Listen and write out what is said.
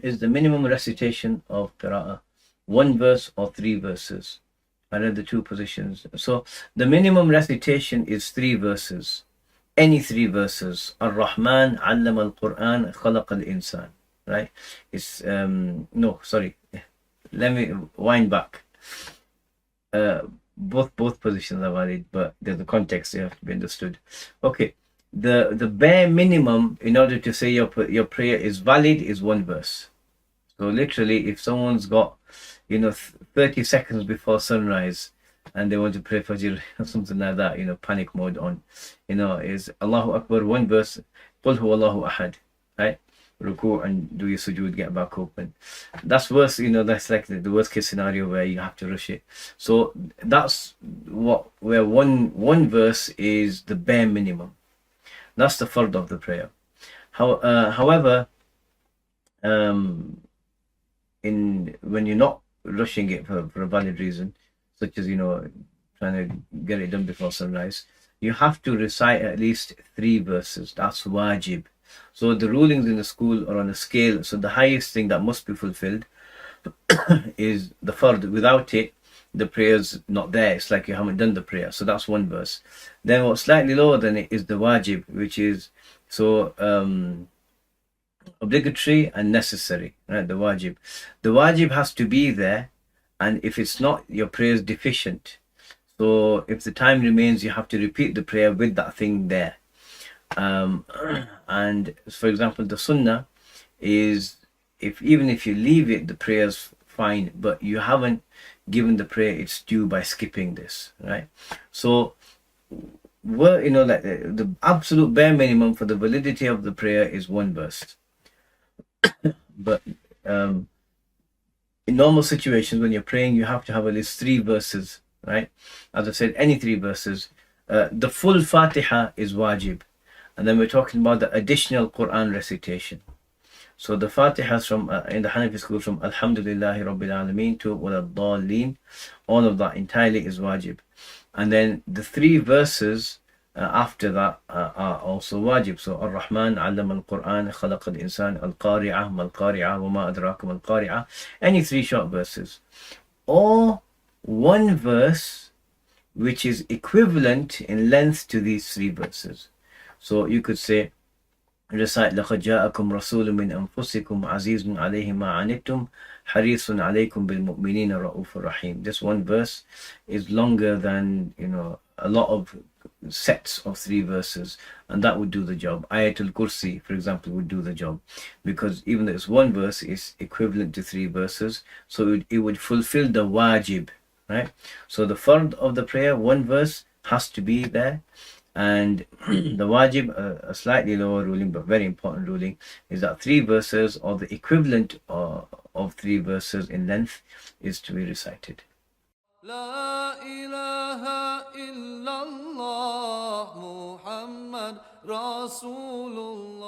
is the minimum recitation of qira'ah 1 verse or 3 verses? I read the two positions. So the minimum recitation is 3 verses. Any 3 verses. Ar-Rahman allama al-Quran khalaqa al-insan. Right? It's no, sorry. Let me wind back. Both positions are valid, but there's a context they have to be understood. Okay. The bare minimum in order to say your prayer is valid is 1 verse. So literally, if someone's got 30 seconds before sunrise and they want to pray Fajr or something like that, panic mode on, is Allahu Akbar 1 verse, Qul huwa Allahu Ahad, right? Ruku and do your sujood, get back open. That's worse, that's like the worst case scenario where you have to rush it. So that's where one verse is the bare minimum. That's the fard of the prayer. However, when you're not rushing it for a valid reason, such as trying to get it done before sunrise, you have to recite at least 3 verses. That's wajib. So the rulings in the school are on a scale. So the highest thing that must be fulfilled is the fard. Without it, the prayer's not there. It's like you haven't done the prayer. So that's 1 verse. Then what's slightly lower than it is the wajib, which is obligatory and necessary, right? The wajib has to be there, and if it's not, your prayer is deficient. So if the time remains, you have to repeat the prayer with that thing there. And for example, the sunnah is even if you leave it, the prayer's fine, but you haven't given the prayer its due by skipping this, right? So like the absolute bare minimum for the validity of the prayer is 1 verse. But in normal situations, when you're praying, you have to have at least 3 verses, right? As I said, any 3 verses. The full Fatiha is wajib. And then we're talking about the additional Quran recitation. So the Fatiha from in the Hanafi school, from Alhamdulillahi Rabbil Alameen to Wal-Dallin, all of that entirely is wajib. And then the 3 verses after that are also wajib. So Ar-Rahman allama al-Quran khalaqa al-insan, al-Qari'ah, mal-Qari'ah, wa ma adraka mal-Qari'ah. Any 3 short verses. Or 1 verse which is equivalent in length to these 3 verses. So you could say, recite لَقَدْ جَاءَكُمْ رَسُولٌ مِّنْ أَنفُسِكُمْ عَزِيزٌ عَلَيْهِ مَا عَنِتُّمْ حَرِيصٌ عَلَيْكُمْ بِالْمُؤْمِنِينَ رَءُوفٌ رَحِيمٌ. This 1 verse is longer than a lot of sets of 3 verses, and that would do the job. Ayatul Kursi, for example, would do the job, because even though it's 1 verse, it's equivalent to 3 verses, so it would fulfill the wajib, right? So the fard of the prayer, 1 verse has to be there. And the wajib, a slightly lower ruling but very important ruling, is that 3 verses or the equivalent of 3 verses in length is to be recited. لا إله إلا الله محمد رسول الله